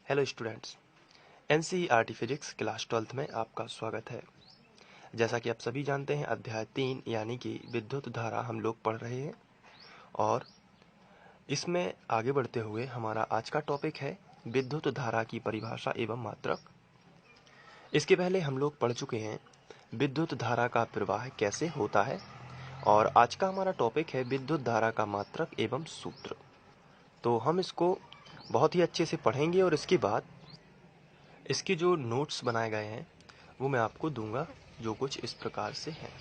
Hello students, NCERT physics class 12th में आपका स्वागत है। जैसा कि आप सभी जानते हैं, अध्याय 3 यानी कि विद्युत धारा हम लोग पढ़ रहे हैं और इसमें आगे बढ़ते हुए हमारा आज का टॉपिक है विद्युत धारा की परिभाषा एवं मात्रक। इसके पहले हम लोग पढ़ चुके हैं विद्युत धारा का प्रवाह कैसे होता है और आज का हमारा टॉपिक है विद्युत धारा का मात्रक एवं सूत्र। तो हम इसको बहुत ही अच्छे से पढ़ेंगे और इसके बाद इसके जो नोट्स बनाए गए हैं वो मैं आपको दूंगा, जो कुछ इस प्रकार से हैं।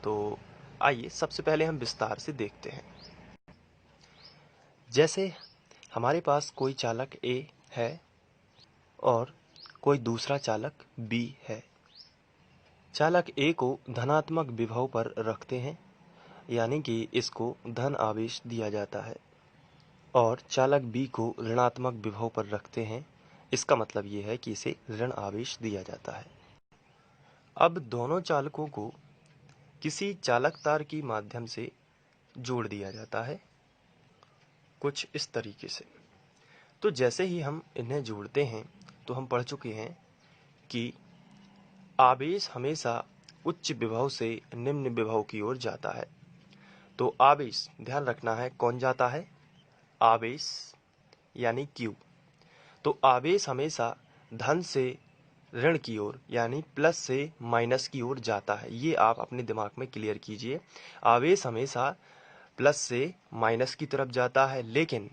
तो आइए सबसे पहले हम विस्तार से देखते हैं। जैसे हमारे पास कोई चालक A है और कोई दूसरा चालक B है। चालक A को धनात्मक विभव पर रखते हैं, यानी कि इसको धन आवेश दिया जाता है, और चालक B को ऋणात्मक विभव पर रखते हैं। इसका मतलब ये है कि इसे ऋण आवेश दिया जाता है। अब दोनों चालकों को किसी चालक तार के माध्यम से जोड़ दिया जाता है, कुछ इस तरीके से। तो जैसे ही हम इन्हें जोड़ते हैं तो हम पढ़ चुके हैं कि आवेश हमेशा उच्च विभव से निम्न विभव की ओर जाता है। तो आवेश, ध्यान रखना है, कौन जाता है? आवेश यानी Q। तो आवेश हमेशा धन से ऋण की ओर यानी प्लस से माइनस की ओर जाता है। ये आप अपने दिमाग में क्लियर कीजिए। आवेश हमेशा प्लस से माइनस की तरफ जाता है, लेकिन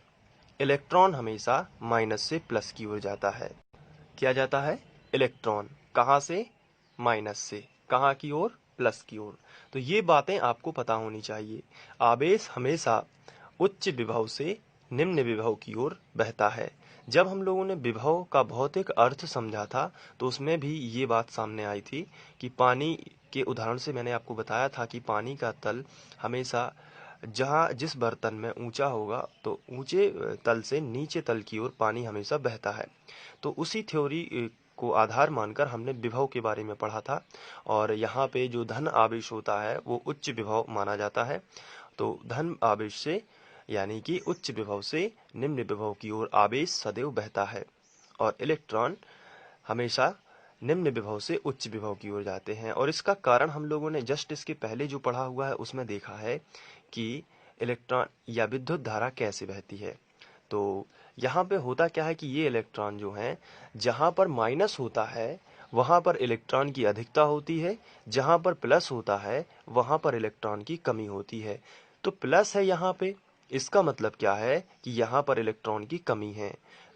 इलेक्ट्रॉन हमेशा माइनस से प्लस की ओर जाता है। क्या जाता है? इलेक्ट्रॉन कहाँ से? माइनस से। कहाँ की ओर? प्लस की ओर। तो ये बातें आपको पता होनी चाहिए। आवेश हमेशा उच्च विभव से निम्न विभव की ओर बहता है। जब हम लोगों ने विभव का भौतिक अर्थ समझा था तो उसमें भी ये बात सामने आई थी कि पानी के उदाहरण से मैंने आपको बताया था कि पानी का तल हमेशा जिस बर्तन में ऊंचा होगा तो ऊंचे तल से नीचे तल की ओर पानी हमेशा बहता है। तो उसी थ्योरी को आधार मानकर हमने विभव के बारे में पढ़ा था, और यहाँ पे जो धन आवेश होता है वो उच्च विभव माना जाता है। तो धन आवेश से यानी कि उच्च विभव से निम्न विभव की ओर आवेश सदैव बहता है, और इलेक्ट्रॉन हमेशा निम्न विभव से उच्च विभव की ओर जाते हैं। और इसका कारण हम लोगों ने जस्ट इसके पहले जो पढ़ा हुआ है उसमें देखा है कि इलेक्ट्रॉन या विद्युत धारा कैसे बहती है। तो यहाँ पे होता क्या है कि ये इलेक्ट्रॉन जो हैं, जहाँ पर माइनस होता है वहाँ पर इलेक्ट्रॉन की अधिकता होती है, जहाँ पर प्लस होता है वहाँ पर इलेक्ट्रॉन की कमी होती है। तो प्लस है यहाँ पे, इसका मतलब क्या है कि यहाँ पर इलेक्ट्रॉन की कमी है।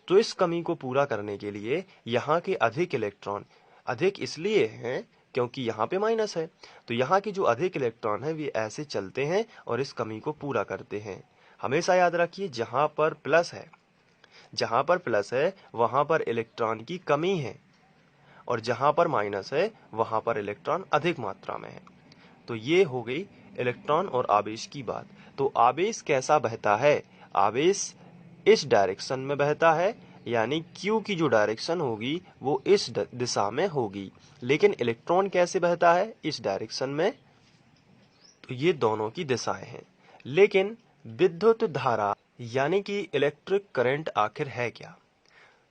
तो इस कमी को पूरा करने के लिए यहाँ के अधिक इलेक्ट्रॉन, अधिक इसलिए हैं क्योंकि यहाँ पे माइनस है, तो यहाँ के जो अधिक इलेक्ट्रॉन है वे ऐसे चलते हैं और इस कमी को पूरा करते हैं। हमेशा याद रखिए, जहाँ पर प्लस है वहाँ पर इलेक्ट्रॉन की कमी है, और जहाँ पर माइनस है वहाँ पर इलेक्ट्रॉन अधिक मात्रा में है। तो ये हो गई इलेक्ट्रॉन और आवेश की बात। तो आवेश कैसा बहता है? आवेश इस डायरेक्शन में बहता है, यानी Q की जो डायरेक्शन होगी वो इस दिशा में होगी। लेकिन इलेक्ट्रॉन कैसे बहता है? इस डायरेक्शन में। तो ये दोनों की दिशाएं हैं। लेकिन विद्युत धारा यानी कि इलेक्ट्रिक करंट आखिर है क्या?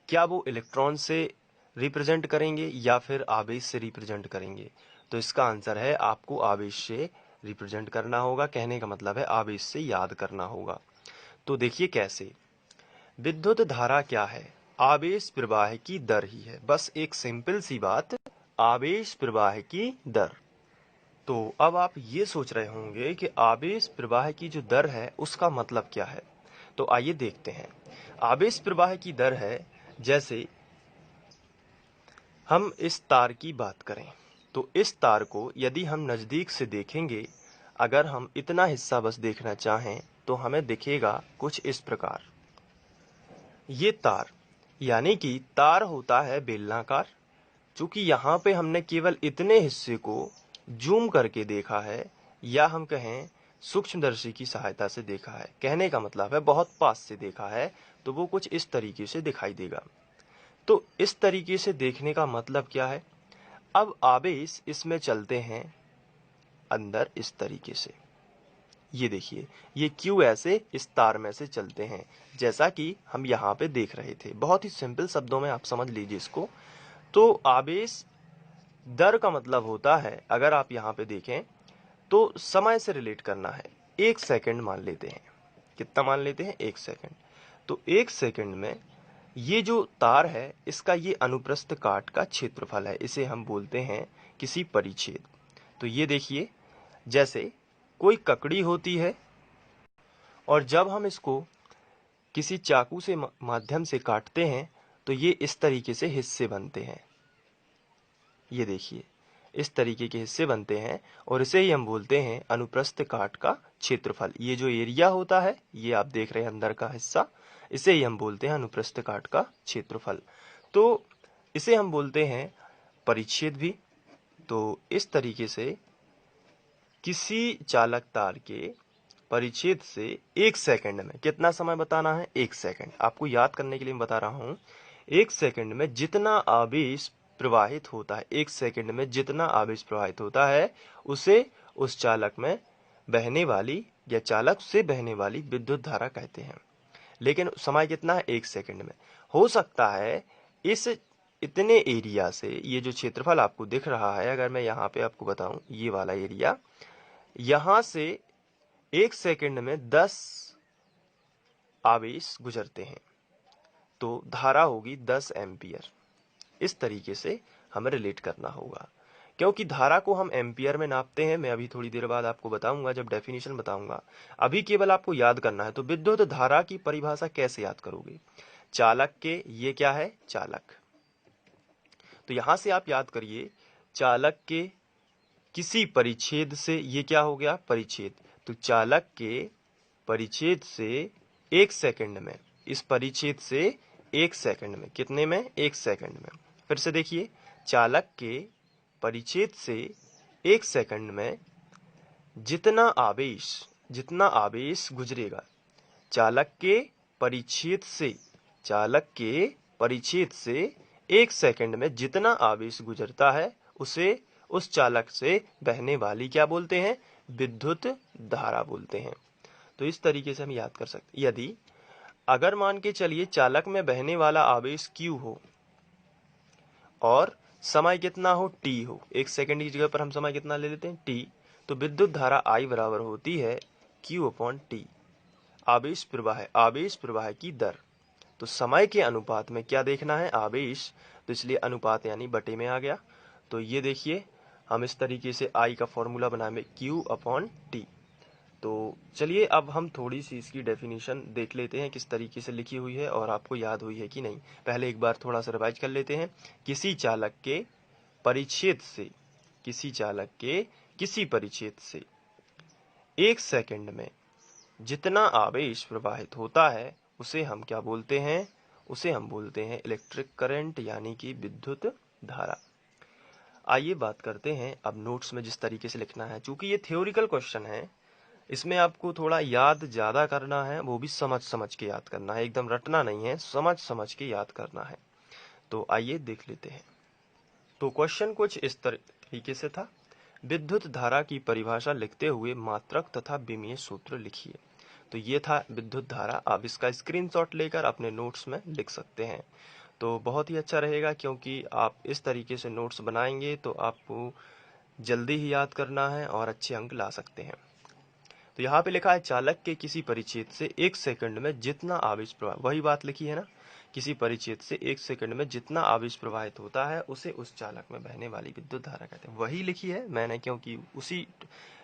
क्या वो इलेक्ट्रॉन से रिप्रेजेंट करेंगे या फिर आवेश से रिप्रेजेंट करेंगे? तो इसका आंसर है आपको आवेश से रिप्रेजेंट करना होगा। कहने का मतलब है आवेश से याद करना होगा। तो देखिए कैसे। विद्युत धारा क्या है? आवेश प्रवाह की दर ही है। बस एक सिंपल सी बात, आवेश प्रवाह की दर। तो अब आप ये सोच रहे होंगे कि आवेश प्रवाह की जो दर है उसका मतलब क्या है। तो आइए देखते हैं। आवेश प्रवाह की दर है, जैसे हम इस तार की बात करें तो इस तार को यदि हम नजदीक से देखेंगे, अगर हम इतना हिस्सा बस देखना चाहें तो हमें दिखेगा कुछ इस प्रकार। ये तार यानी कि तार होता है बेलनाकार। चूंकि यहाँ पे हमने केवल इतने हिस्से को जूम करके देखा है, या हम कहें सूक्ष्मदर्शी की सहायता से देखा है, कहने का मतलब है बहुत पास से देखा है, तो वो कुछ इस तरीके से दिखाई देगा। तो इस तरीके से देखने का मतलब क्या है? अब आवेश इसमें चलते हैं अंदर इस तरीके से, ये देखिए, ये क्यू ऐसे इस तार में से चलते हैं, जैसा कि हम यहाँ पे देख रहे थे। बहुत ही सिंपल शब्दों में आप समझ लीजिए इसको। तो आवेश दर का मतलब होता है, अगर आप यहाँ पे देखें तो समय से रिलेट करना है। 1 सेकंड मान लेते हैं। कितना मान लेते हैं? 1 सेकंड। तो 1 सेकंड में ये जो तार है, इसका ये अनुप्रस्थ काट का क्षेत्रफल है। इसे हम बोलते हैं किसी परिच्छेद। तो ये देखिए, जैसे कोई ककड़ी होती है और जब हम इसको किसी चाकू से माध्यम से काटते हैं तो ये इस तरीके से हिस्से बनते हैं। ये देखिए, इस तरीके के हिस्से बनते हैं और इसे ही हम बोलते हैं अनुप्रस्थ काट का क्षेत्रफल। ये जो एरिया होता है, ये आप देख रहे हैं अंदर का हिस्सा, इसे ही हम बोलते हैं अनुप्रस्थ काट का क्षेत्रफल। तो इसे हम बोलते हैं परिच्छेद भी। तो इस तरीके से किसी चालक तार के परिच्छेद से 1 सेकंड में कितना समय बताना है? 1 सेकंड। आपको याद करने के लिए मैं बता रहा हूं, 1 सेकंड में जितना आवेश प्रवाहित होता है, 1 सेकंड में जितना आवेश प्रवाहित होता है, उसे उस चालक में बहने वाली या चालक से बहने वाली विद्युत धारा कहते हैं। लेकिन समय कितना है? 1 सेकंड में। हो सकता है इस इतने एरिया से, ये जो क्षेत्रफल आपको दिख रहा है, अगर मैं यहाँ पे आपको बताऊं, ये वाला एरिया, यहां से 1 सेकंड में 10 आवेश गुजरते हैं, तो धारा होगी 10 एम्पियर। इस तरीके से हमें रिलेट करना होगा, क्योंकि धारा को हम एम्पियर में नापते हैं। मैं अभी थोड़ी देर बाद आपको बताऊंगा, जब डेफिनेशन बताऊंगा। अभी केवल आपको याद करना है। तो विद्युत धारा की परिभाषा कैसे याद करोगे? चालक के, ये क्या है? चालक। तो यहां से आप याद करिए, चालक के किसी परिच्छेद से, ये क्या हो गया? परिच्छेद। तो चालक के परिच्छेद से 1 सेकंड में, इस परिच्छेद से 1 सेकंड में, कितने में? 1 सेकंड में। फिर से देखिए, चालक के परिच्छेद से 1 सेकंड में जितना आवेश गुजरेगा, चालक के परिच्छेद से, चालक के परिच्छेद से 1 सेकंड में जितना आवेश गुजरता है, उसे उस चालक से बहने वाली क्या बोलते हैं? विद्युत धारा बोलते हैं। तो इस तरीके से हम याद कर सकते हैं। यदि अगर मान के चलिए चालक में बहने वाला आवेश Q हो और समय कितना हो? T हो। 1 सेकंड की जगह पर हम समय कितना ले लेते हैं? T। तो विद्युत धारा I बराबर होती है Q/T। आवेश प्रवाह की दर। तो समय के अनुपात में क्या देखना है? आवेश। तो इसलिए अनुपात यानी बटे में आ गया। तो ये देखिए, हम इस तरीके से I का फॉर्मूला बनाएंगे Q/T। तो चलिए अब हम थोड़ी सी इसकी डेफिनेशन देख लेते हैं, किस तरीके से लिखी हुई है और आपको याद हुई है कि नहीं। पहले एक बार थोड़ा सा रिवाइज कर लेते हैं। किसी चालक के परिच्छेद से, किसी चालक के किसी परिच्छेद से 1 सेकंड में जितना आवेश प्रवाहित होता है, उसे हम क्या बोलते हैं? उसे हम बोलते हैं इलेक्ट्रिक करंट, यानी कि विद्युत धारा। आइए बात करते हैं अब नोट्स में जिस तरीके से लिखना है। चूंकि ये थ्योरिकल क्वेश्चन है, इसमें आपको थोड़ा याद ज्यादा करना है, वो भी समझ समझ के याद करना है, एकदम रटना नहीं है, समझ समझ के याद करना है। तो आइए देख लेते हैं। तो क्वेश्चन कुछ इस तरीके से था, विद्युत धारा की परिभाषा लिखते हुए मात्रक तथा विमीय सूत्र लिखिए। तो ये था विद्युत धारा। आप इसका स्क्रीनशॉट लेकर अपने नोट्स में लिख सकते हैं। तो बहुत ही अच्छा रहेगा, क्योंकि आप इस तरीके से नोट्स बनाएंगे तो आपको जल्दी ही याद करना है और अच्छे अंक ला सकते हैं। तो यहाँ पे लिखा है चालक के किसी परिच्छेद से 1 सेकंड में जितना आवेश प्रवाह, वही बात लिखी है ना, किसी परिच्छेद से 1 सेकंड में जितना आवेश प्रवाहित होता है, उसे उस चालक में बहने वाली विद्युत धारा कहते हैं। वही लिखी है मैंने, क्योंकि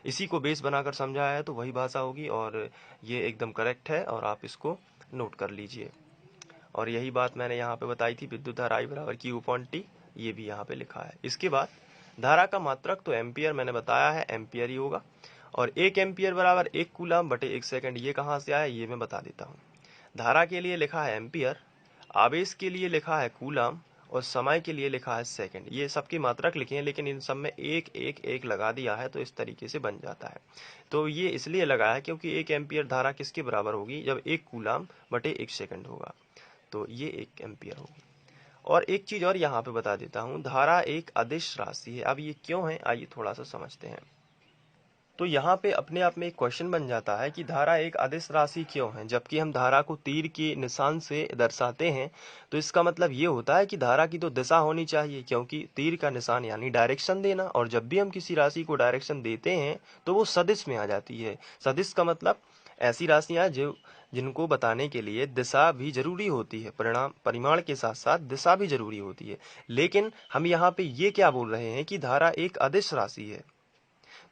इसी को बेस बनाकर समझाया है, तो वही भाषा होगी और ये एकदम करेक्ट है और आप इसको नोट कर लीजिए। और यही बात मैंने यहाँ पे बताई थी, विद्युत धारा I बराबर Q/T, ये भी यहाँ पे लिखा है। इसके बाद धारा का मात्रक तो एम्पियर मैंने बताया है, एम्पियर ही होगा। और 1 एम्पियर बराबर 1 कूलम बटे 1 सेकंड, ये कहाँ से आया ये मैं बता देता हूँ। धारा के लिए लिखा है एम्पियर, आवेश के लिए लिखा है कूलम और समय के लिए लिखा है सेकंड। ये सबकी मात्रक लिखे हैं, लेकिन इन सब में एक एक एक लगा दिया है, तो इस तरीके से बन जाता है। तो ये इसलिए लगा है क्योंकि 1 एम्पियर धारा किसके बराबर होगी? जब 1 कूलम बटे 1 सेकंड होगा, तो ये 1 एम्पियर होगी। और एक चीज और यहाँ पे बता देता हूँ, धारा एक अदिश राशि है। अब ये क्यों है, आइए थोड़ा सा समझते हैं। तो यहाँ पे अपने आप में एक क्वेश्चन बन जाता है कि धारा एक अदिश राशि क्यों है, जबकि हम धारा को तीर के निशान से दर्शाते हैं। तो इसका मतलब ये होता है कि धारा की तो दिशा होनी चाहिए, क्योंकि तीर का निशान यानी डायरेक्शन देना, और जब भी हम किसी राशि को डायरेक्शन देते हैं तो वो सदिश में आ जाती है। सदिश का मतलब ऐसी राशियां जो जिनको बताने के लिए दिशा भी जरूरी होती है, परिमाण के साथ साथ दिशा भी जरूरी होती है। लेकिन हम यहाँ पे ये क्या बोल रहे हैं कि धारा एक अदिश राशि है।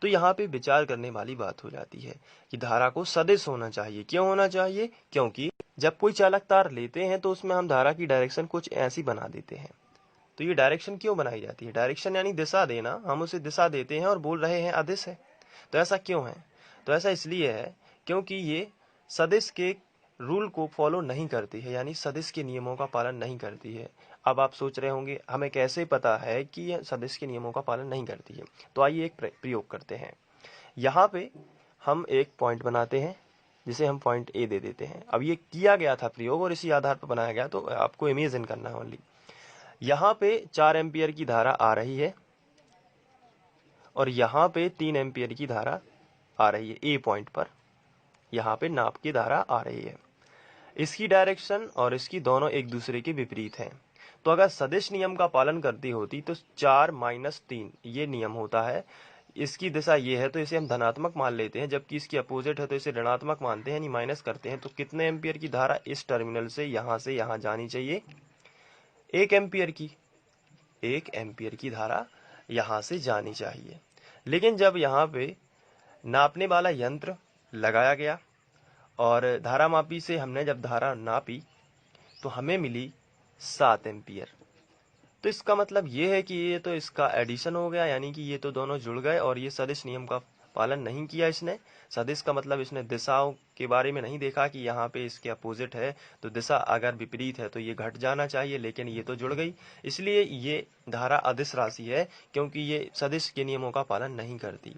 तो यहाँ पे विचार करने वाली बात हो जाती है कि धारा को सदिश होना चाहिए। क्यों होना चाहिए? क्योंकि जब कोई चालक तार लेते हैं तो उसमें हम धारा की डायरेक्शन कुछ ऐसी बना देते हैं। तो ये डायरेक्शन क्यों बनाई जाती है? डायरेक्शन यानी दिशा देना, हम उसे दिशा देते हैं और बोल रहे हैं अदिश है। तो ऐसा क्यों है? तो ऐसा इसलिए है क्योंकि ये सदिश के रूल को फॉलो नहीं करती है, यानी सदिश के नियमों का पालन नहीं करती है। अब आप सोच रहे होंगे हमें कैसे पता है कि यह सदिश के नियमों का पालन नहीं करती है। तो आइए एक प्रयोग करते हैं। यहाँ पे हम एक पॉइंट बनाते हैं जिसे हम पॉइंट ए दे देते हैं। अब ये किया गया था प्रयोग और इसी आधार पर बनाया गया, तो आपको इमेजिन करना है ओनली। यहाँ पे 4 एम्पियर की धारा आ रही है और यहाँ पे 3 एम्पियर की धारा आ रही है। ए पॉइंट पर यहाँ पे नाप की धारा आ रही है। इसकी डायरेक्शन और इसकी दोनों एक दूसरे के विपरीत हैं। तो अगर सदिश नियम का पालन करती होती तो 4 - 3 ये नियम होता है। इसकी दिशा ये है तो इसे हम धनात्मक मान लेते हैं, जबकि इसकी अपोजिट है तो इसे ऋणात्मक मानते हैं, यानी माइनस करते हैं। तो कितने एम्पियर की धारा इस टर्मिनल से यहाँ जानी चाहिए? 1 एम्पियर की। 1 एम्पियर की धारा यहाँ से जानी चाहिए। लेकिन जब यहाँ पे नापने वाला यंत्र लगाया गया और धारा मापी से हमने जब धारा नापी तो हमें मिली 7 एम्पियर। तो इसका मतलब ये है कि ये तो इसका एडिशन हो गया, यानी कि ये तो दोनों जुड़ गए और ये सदिश नियम का पालन नहीं किया इसने। सदिश का मतलब इसने दिशाओं के बारे में नहीं देखा कि यहाँ पे इसके अपोजिट है, तो दिशा अगर विपरीत है तो ये घट जाना चाहिए, लेकिन ये तो जुड़ गई। इसलिए ये धारा अदिश राशि है, क्योंकि ये सदिश के नियमों का पालन नहीं करती।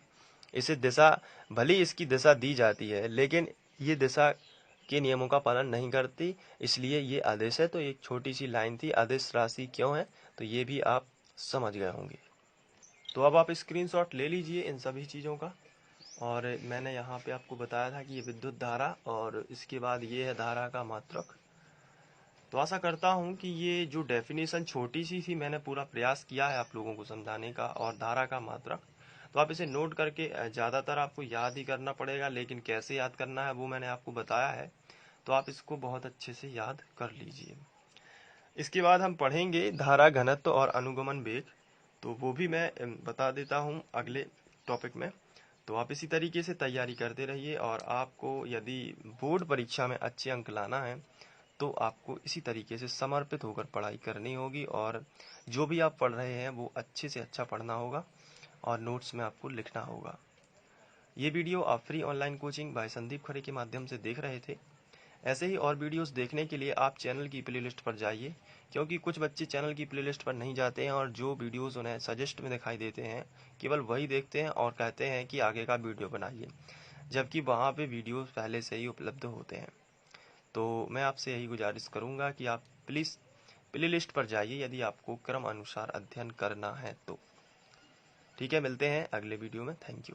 इसे दिशा, भले इसकी दिशा दी जाती है, लेकिन ये दिशा के नियमों का पालन नहीं करती, इसलिए ये अदिश है। तो एक छोटी सी लाइन थी, अदिश राशि क्यों है, तो ये भी आप समझ गए होंगे। तो अब आप स्क्रीनशॉट ले लीजिए इन सभी चीज़ों का। और मैंने यहाँ पे आपको बताया था कि ये विद्युत धारा और इसके बाद ये है धारा का मात्रक। तो आशा करता हूँ कि ये जो डेफिनेशन छोटी सी थी, मैंने पूरा प्रयास किया है आप लोगों को समझाने का। और धारा का मात्रक तो आप इसे नोट करके, ज़्यादातर आपको याद ही करना पड़ेगा, लेकिन कैसे याद करना है वो मैंने आपको बताया है। तो आप इसको बहुत अच्छे से याद कर लीजिए। इसके बाद हम पढ़ेंगे धारा घनत्व और अनुगमन वेग, तो वो भी मैं बता देता हूँ अगले टॉपिक में। तो आप इसी तरीके से तैयारी करते रहिए, और आपको यदि बोर्ड परीक्षा में अच्छे अंक लाना है तो आपको इसी तरीके से समर्पित होकर पढ़ाई करनी होगी, और जो भी आप पढ़ रहे हैं वो अच्छे से अच्छा पढ़ना होगा और नोट्स में आपको लिखना होगा। ये वीडियो आप free online coaching by Sandeep Khare के माध्यम से देख रहे थे। ऐसे ही और वीडियोस देखने के लिए आप चैनल की प्लेलिस्ट पर जाइए, क्योंकि कुछ बच्चे चैनल की प्लेलिस्ट पर नहीं जाते हैं और जो वीडियोस उन्हें सजेस्ट में दिखाई देते हैं केवल वही देखते हैं और कहते हैं कि आगे का वीडियो बनाइए, जबकि वहाँ पे वीडियोस पहले से ही उपलब्ध होते हैं। तो मैं आपसे यही गुजारिश करूँगा कि आप प्लीज़ प्लेलिस्ट पर जाइए यदि आपको क्रम अनुसार अध्ययन करना है तो। ठीक है, मिलते हैं अगले वीडियो में। Thank you.